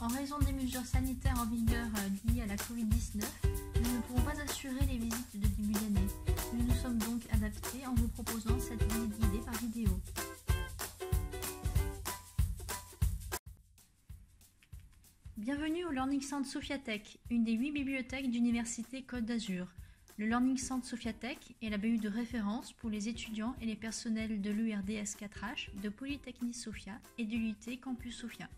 En raison des mesures sanitaires en vigueur liées à la Covid-19, nous ne pourrons pas assurer les visites de début d'année. Nous nous sommes donc adaptés en vous proposant cette visite guidée par vidéo. Bienvenue au Learning Centre Sofiatech, une des 8 bibliothèques d'Université Côte d'Azur. Le Learning Centre Sofiatech est la BU de référence pour les étudiants et les personnels de l'URDS 4H, de Polytechnique Sofia et de l'UT Campus Sofia.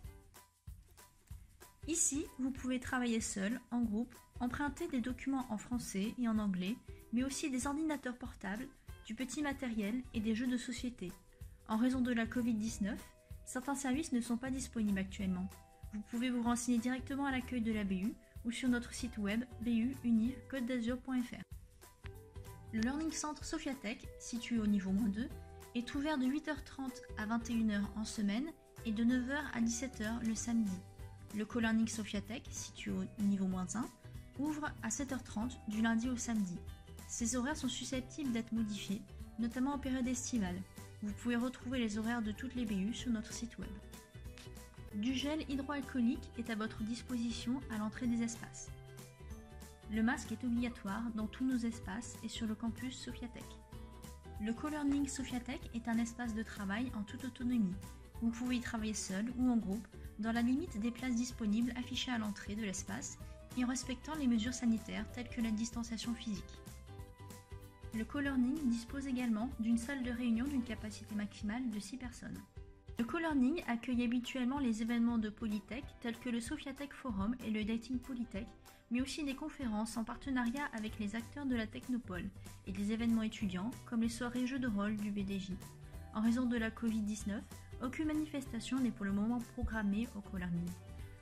Ici, vous pouvez travailler seul, en groupe, emprunter des documents en français et en anglais, mais aussi des ordinateurs portables, du petit matériel et des jeux de société. En raison de la Covid-19, certains services ne sont pas disponibles actuellement. Vous pouvez vous renseigner directement à l'accueil de la BU ou sur notre site web bu-univ-côte-d'azur.fr. Le Learning Centre Sofiatech, situé au niveau -2, est ouvert de 8h30 à 21h en semaine et de 9h à 17h le samedi. Le Co-Learning Sofiatech, situé au niveau -1, ouvre à 7h30 du lundi au samedi. Ces horaires sont susceptibles d'être modifiés, notamment en période estivale. Vous pouvez retrouver les horaires de toutes les BU sur notre site web. Du gel hydroalcoolique est à votre disposition à l'entrée des espaces. Le masque est obligatoire dans tous nos espaces et sur le campus Sofiatech. Le Co-Learning Sofiatech est un espace de travail en toute autonomie. Vous pouvez y travailler seul ou en groupe, dans la limite des places disponibles affichées à l'entrée de l'espace et en respectant les mesures sanitaires telles que la distanciation physique. Le Co-Learning dispose également d'une salle de réunion d'une capacité maximale de 6 personnes. Le Co-Learning accueille habituellement les événements de Polytech tels que le Sofiatech Forum et le Dating Polytech, mais aussi des conférences en partenariat avec les acteurs de la Technopole et des événements étudiants comme les soirées jeux de rôle du BDJ. En raison de la Covid-19, aucune manifestation n'est pour le moment programmée au Co-Learning.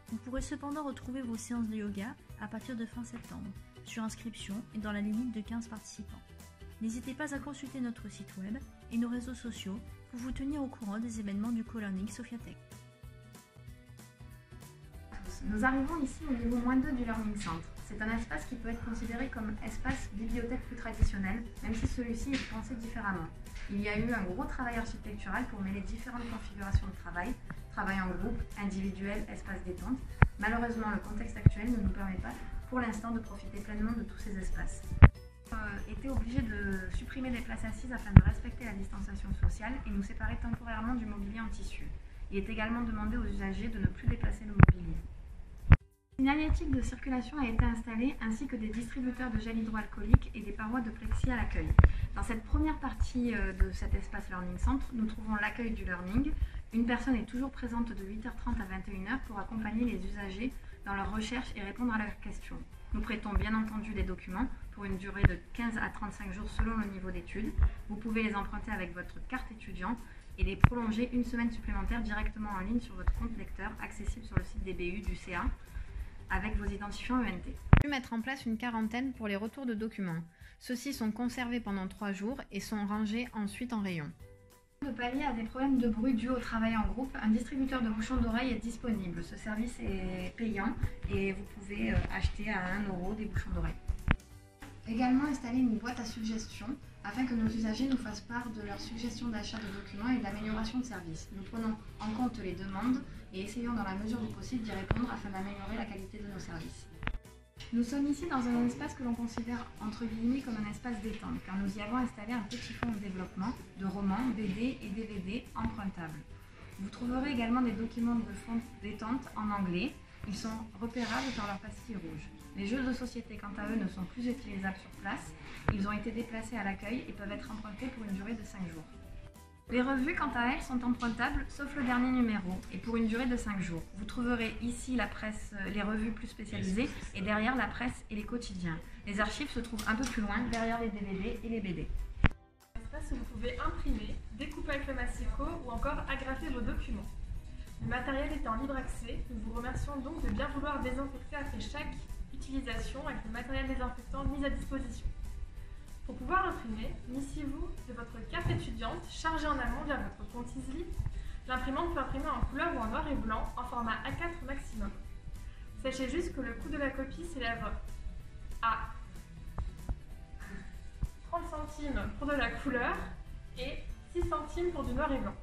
Vous pourrez cependant retrouver vos séances de yoga à partir de fin septembre, sur inscription et dans la limite de 15 participants. N'hésitez pas à consulter notre site web et nos réseaux sociaux pour vous tenir au courant des événements du Co-Learning Sofiatech. Nous arrivons ici au niveau -2 du Learning Centre. C'est un espace qui peut être considéré comme espace bibliothèque plus traditionnel, même si celui-ci est pensé différemment. Il y a eu un gros travail architectural pour mêler différentes configurations de travail, travail en groupe, individuel, espace détente. Malheureusement, le contexte actuel ne nous permet pas, pour l'instant, de profiter pleinement de tous ces espaces. Été obligé de supprimer des places assises afin de respecter la distanciation sociale et nous séparer temporairement du mobilier en tissu. Il est également demandé aux usagers de ne plus déplacer le mobilier. Une signalétique de circulation a été installée ainsi que des distributeurs de gel hydroalcoolique et des parois de plexi à l'accueil. Dans cette première partie de cet espace Learning Centre, nous trouvons l'accueil du learning. Une personne est toujours présente de 8h30 à 21h pour accompagner les usagers dans leurs recherches et répondre à leurs questions. Nous prêtons bien entendu des documents pour une durée de 15 à 35 jours selon le niveau d'études. Vous pouvez les emprunter avec votre carte étudiant et les prolonger une semaine supplémentaire directement en ligne sur votre compte lecteur accessible sur le site des BU du CA avec vos identifiants ENT. On peut mettre en place une quarantaine pour les retours de documents. Ceux-ci sont conservés pendant 3 jours et sont rangés ensuite en rayon. Pour pallier à des problèmes de bruit dus au travail en groupe, un distributeur de bouchons d'oreilles est disponible. Ce service est payant et vous pouvez acheter à 1 € des bouchons d'oreilles. Également installer une boîte à suggestions afin que nos usagers nous fassent part de leurs suggestions d'achat de documents et d'amélioration de service. Nous prenons en compte les demandes et essayons dans la mesure du possible d'y répondre afin d'améliorer la qualité de nos services. Nous sommes ici dans un espace que l'on considère entre guillemets comme un espace détente, car nous y avons installé un petit fonds de développement de romans, BD et DVD empruntables. Vous trouverez également des documents de fonds détente en anglais. Ils sont repérables par leur pastille rouge. Les jeux de société, quant à eux, ne sont plus utilisables sur place. Ils ont été déplacés à l'accueil et peuvent être empruntés pour une durée de 5 jours. Les revues, quant à elles, sont empruntables, sauf le dernier numéro, et pour une durée de 5 jours. Vous trouverez ici la presse, les revues plus spécialisées, et derrière la presse et les quotidiens. Les archives se trouvent un peu plus loin, derrière les DVD et les BD. Espace où vous pouvez imprimer, découper avec le massico ou encore agrafer vos documents. Le matériel est en libre accès. Nous vous remercions donc de bien vouloir désinfecter après chaque utilisation avec le matériel désinfectant mis à disposition. Pour pouvoir imprimer, munissez-vous de votre carte étudiante chargée en amont via votre compte Easly. L'imprimante peut imprimer en couleur ou en noir et blanc en format A4 maximum. Sachez juste que le coût de la copie s'élève à 30 centimes pour de la couleur et 6 centimes pour du noir et blanc.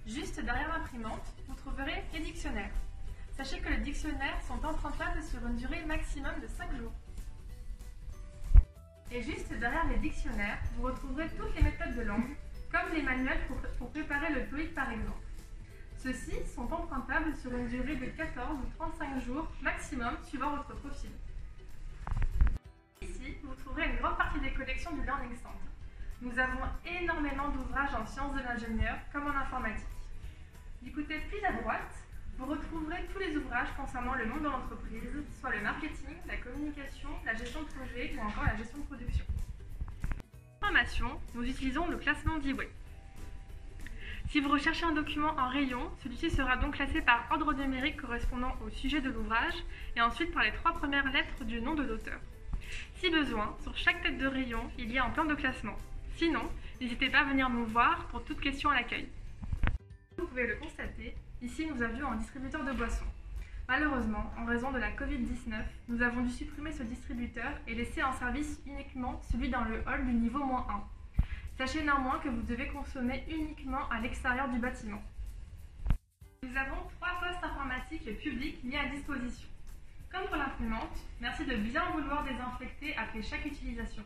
Juste derrière l'imprimante, vous trouverez les dictionnaires. Sachez que les dictionnaires sont empruntables sur une durée maximum de 5 jours. Et juste derrière les dictionnaires, vous retrouverez toutes les méthodes de langue, comme les manuels pour préparer le TOEIC par exemple. Ceux-ci sont empruntables sur une durée de 14 ou 35 jours maximum suivant votre profil. Ici, vous trouverez une grande partie des collections du Learning Centre. Nous avons énormément d'ouvrages en sciences de l'ingénieur comme en informatique. Du côté plus à droite, vous retrouverez tous les ouvrages concernant le monde de l'entreprise, soit le marketing, la communication, la gestion de projet ou encore la gestion de production. En formation, nous utilisons le classement Dewey. Si vous recherchez un document en rayon, celui-ci sera donc classé par ordre numérique correspondant au sujet de l'ouvrage et ensuite par les 3 premières lettres du nom de l'auteur. Si besoin, sur chaque tête de rayon, il y a un plan de classement. Sinon, n'hésitez pas à venir nous voir pour toute question à l'accueil. Vous pouvez le constater, ici nous avions un distributeur de boissons. Malheureusement, en raison de la Covid-19, nous avons dû supprimer ce distributeur et laisser en service uniquement celui dans le hall du niveau -1. Sachez néanmoins que vous devez consommer uniquement à l'extérieur du bâtiment. Nous avons 3 postes informatiques publics mis à disposition. Comme pour l'imprimante, merci de bien vouloir désinfecter après chaque utilisation.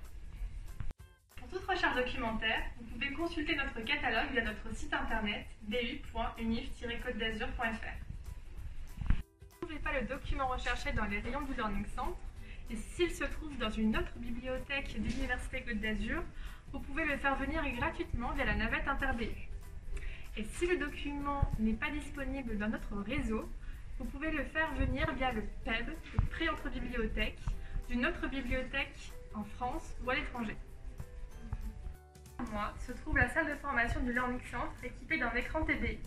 Pour toute recherche documentaire, vous pouvez consulter notre catalogue via notre site internet bu.unif-côte-d'azur.fr. Si vous ne trouvez pas le document recherché dans les rayons du Learning Centre, et s'il se trouve dans une autre bibliothèque de l'Université Côte d'Azur, vous pouvez le faire venir gratuitement via la navette InterBU. Et si le document n'est pas disponible dans notre réseau, vous pouvez le faire venir via le PEB, le prêt entre bibliothèques, d'une autre bibliothèque en France ou à l'étranger. Moi, se trouve la salle de formation du Learning Centre équipée d'un écran TDI.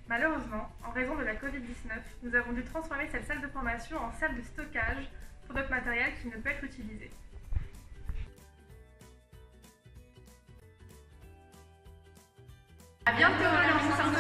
Malheureusement, en raison de la Covid-19, nous avons dû transformer cette salle de formation en salle de stockage pour notre matériel qui ne peut être utilisé. À bientôt, Learning Centre.